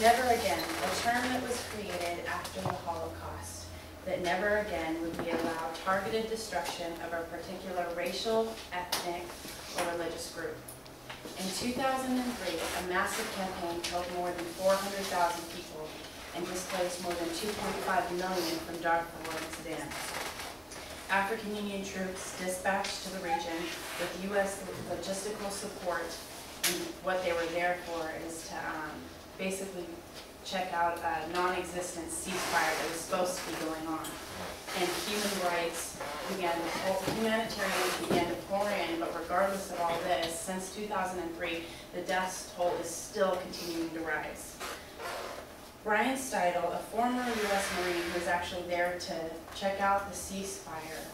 Never again, a term that was created after the Holocaust, that never again would we allow targeted destruction of a particular racial, ethnic, or religious group. In 2003, a massive campaign killed more than 400,000 people and displaced more than 2.5 million from Darfur and Sudan. African Union troops dispatched to the region with U.S. logistical support, and what they were there for is to basically check out a non-existent ceasefire that was supposed to be going on. And humanitarian began to pour in, but regardless of all this, since 2003, the death toll is still continuing to rise. Brian Steidel, a former U.S. Marine who was actually there to check out the ceasefire,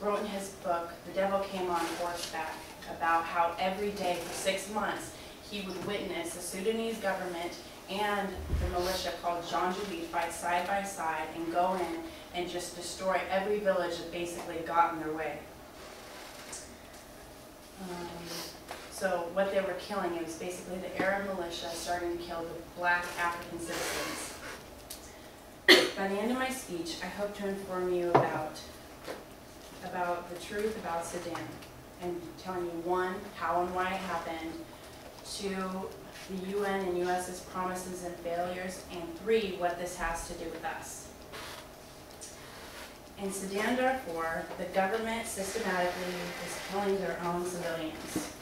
wrote in his book, The Devil Came on Horseback, about how every day for 6 months he would witness the Sudanese government and the militia called Janjaweed fight side by side and go in and just destroy every village that basically got in their way. So what they were killing, it was basically the Arab militia starting to kill the black African citizens. By the end of my speech, I hope to inform you about the truth about Sudan and telling you, 1, how and why it happened, 2, the UN and US's promises and failures, and 3, what this has to do with us. In Sudan, Darfur, the government systematically is killing their own civilians.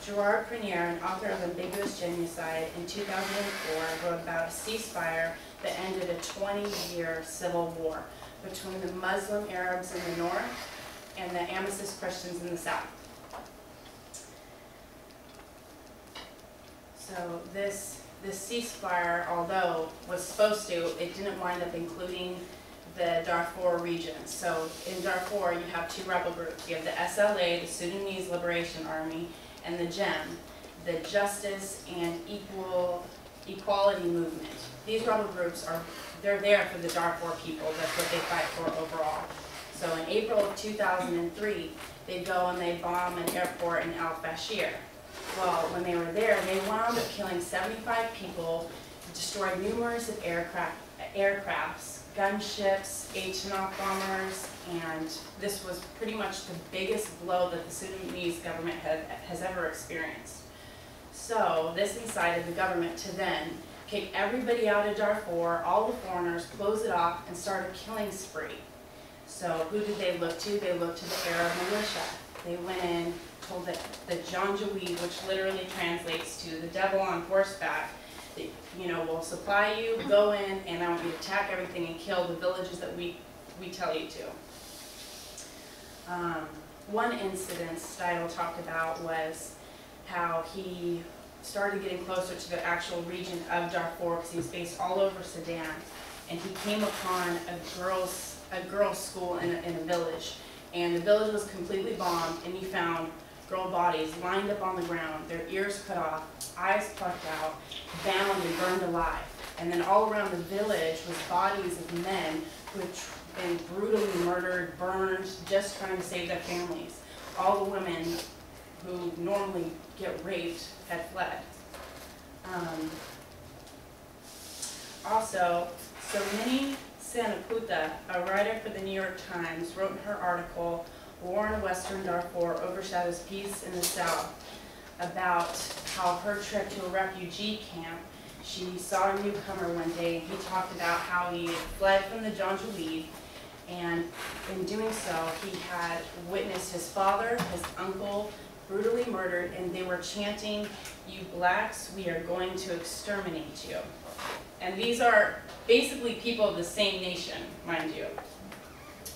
Gerard Prunier, an author of Ambiguous Genocide, in 2004 wrote about a ceasefire that ended a 20-year civil war between the Muslim Arabs in the north and the Amicist Christians in the south. So this ceasefire, although was supposed to, it didn't wind up including the Darfur region. So in Darfur, you have 2 rebel groups. You have the SLA, the Sudanese Liberation Army, and the JEM, the Justice and Equality Movement. These rebel groups they're there for the Darfur people. That's what they fight for overall. So in April of 2003, they go and they bomb an airport in Al-Fashir. Well, when they were there, they wound up killing 75 people, destroyed numerous of aircrafts, gunships, H-Knock bombers, and this was pretty much the biggest blow that the Sudanese government has ever experienced. So this incited the government to then kick everybody out of Darfur, all the foreigners, close it off, and start a killing spree. So who did they look to? They looked to the Arab militia. They went in, told the Janjaweed, which literally translates to the devil on horseback, that, we'll supply you, go in, and I want you to attack everything and kill the villages that we tell you to. One incident Steidel talked about was how he started getting closer to the actual region of Darfur because he was based all over Sudan, and he came upon a girls' school in a village, and the village was completely bombed, and he found girl bodies lined up on the ground, their ears cut off, eyes plucked out, bound and burned alive. And then all around the village was bodies of men who had been brutally murdered, burned, just trying to save their families. All the women who normally get raped had fled. Also, Minnie Senaputa, a writer for the New York Times, wrote in her article, War in Western Darfur Overshadows Peace in the South, about how her trip to a refugee camp, she saw a newcomer one day, and he talked about how he had fled from the Janjaweed, and in doing so, he had witnessed his father, his uncle, brutally murdered, and they were chanting, "You blacks, we are going to exterminate you." And these are basically people of the same nation, mind you.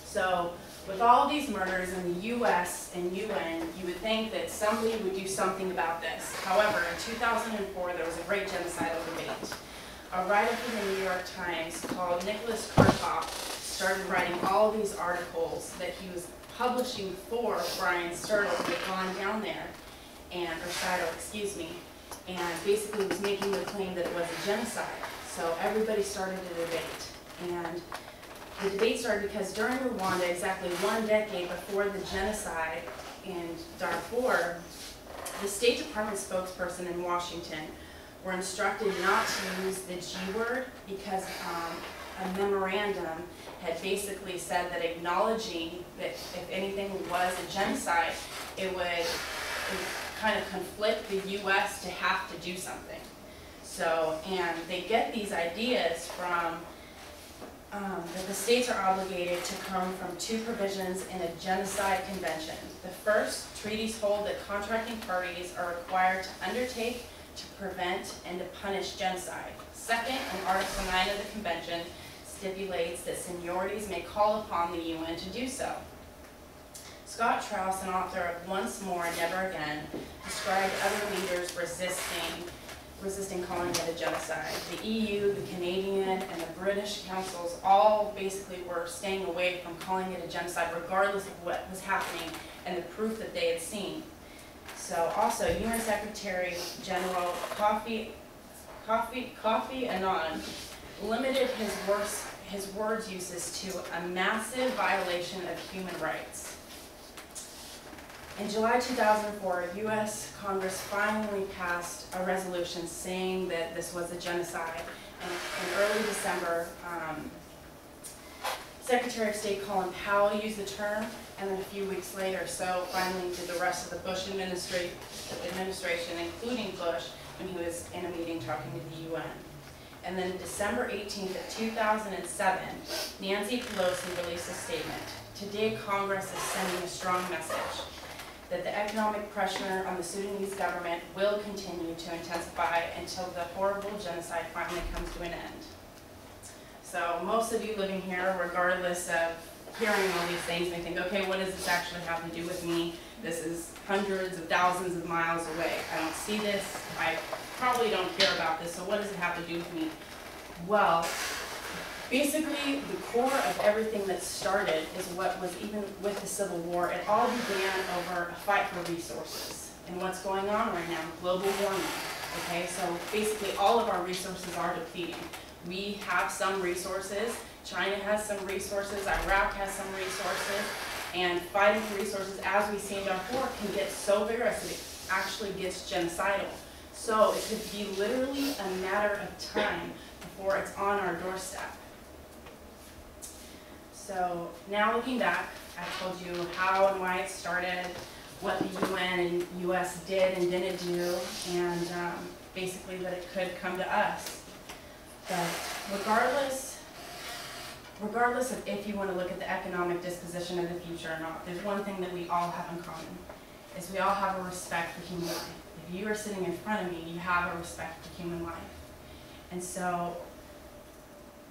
So with all these murders in the U.S. and UN, you would think that somebody would do something about this. However, in 2004, there was a great genocidal debate. A writer from the New York Times called Nicholas Karpov started writing all these articles that he was publishing for Brian Steidel, who had gone down there, and basically was making the claim that it was a genocide. So everybody started a debate. And the debate started because during Rwanda, exactly 1 decade before the genocide in Darfur, the State Department spokesperson in Washington were instructed not to use the G word because a memorandum had basically said that acknowledging that if anything was a genocide, it would kind of conflict the U.S. to have to do something. So, and they get these ideas from that the states are obligated to come from two provisions in a genocide convention. The first, treaties hold that contracting parties are required to undertake to prevent and to punish genocide. Second, in Article 9 of the convention stipulates that seniorities may call upon the UN to do so. Scott Trouse, an author of Once More, Never Again, described other leaders resisting calling it a genocide. The EU, the Canadian, and the British councils all basically were staying away from calling it a genocide regardless of what was happening and the proof that they had seen. So also, UN Secretary General Kofi Annan limited his words uses to a massive violation of human rights. In July 2004, U.S. Congress finally passed a resolution saying that this was a genocide. And in early December, Secretary of State Colin Powell used the term, and then a few weeks later, so finally did the rest of the Bush administration, including Bush, when he was in a meeting talking to the UN. And then December 18th of 2007, Nancy Pelosi released a statement. Today, Congress is sending a strong message that the economic pressure on the Sudanese government will continue to intensify until the horrible genocide finally comes to an end. So most of you living here, regardless of hearing all these things, may think, okay, what does this actually have to do with me? This is hundreds of thousands of miles away. I don't see this. I probably don't care about this, so what does it have to do with me? Well, basically, the core of everything that started is what was even with the Civil War. It all began over a fight for resources. And what's going on right now? Global warming. Okay, so basically all of our resources are depleting. We have some resources. China has some resources. Iraq has some resources. And fighting for resources, as we see in Darfur, can get so vigorous that it actually gets genocidal. So it could be literally a matter of time before it's on our doorstep. So now looking back, I told you how and why it started, what the UN and US did and didn't do, and basically that it could come to us. But regardless of if you want to look at the economic disposition of the future or not, there's one thing that we all have in common, is we all have a respect for human life. If you are sitting in front of me, you have a respect for human life. And so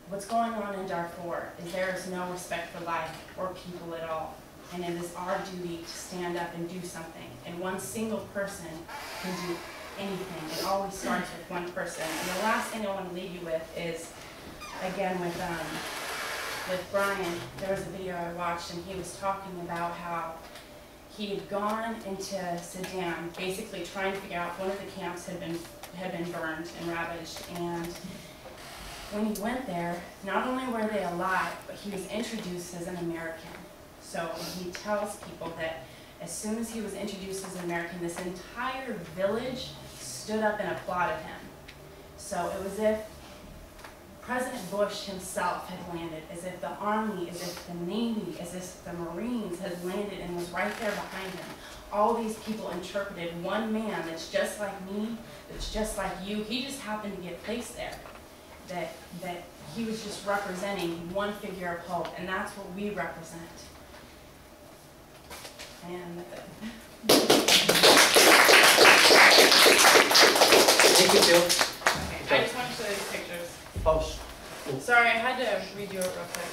what's going on in Darfur is there is no respect for life or people at all. And it is our duty to stand up and do something. And one single person can do anything. It always starts with one person. And the last thing I want to leave you with is, again, with Brian, there was a video I watched and he was talking about how he had gone into Sudan, basically trying to figure out if one of the camps had been burned and ravaged. And when he went there, not only were they alive, but he was introduced as an American. So he tells people that as soon as he was introduced as an American, this entire village stood up and applauded him. So it was as if President Bush himself had landed, as if the Army, as if the Navy, as if the Marines had landed and was right there behind him. All these people interpreted one man that's just like me, that's just like you. He just happened to get placed there. That he was just representing one figure of hope, and that's what we represent. And that's it. Thank you, Teal. Okay, I just want to show you the pictures. Pause. Sorry, I had to redo it real quick.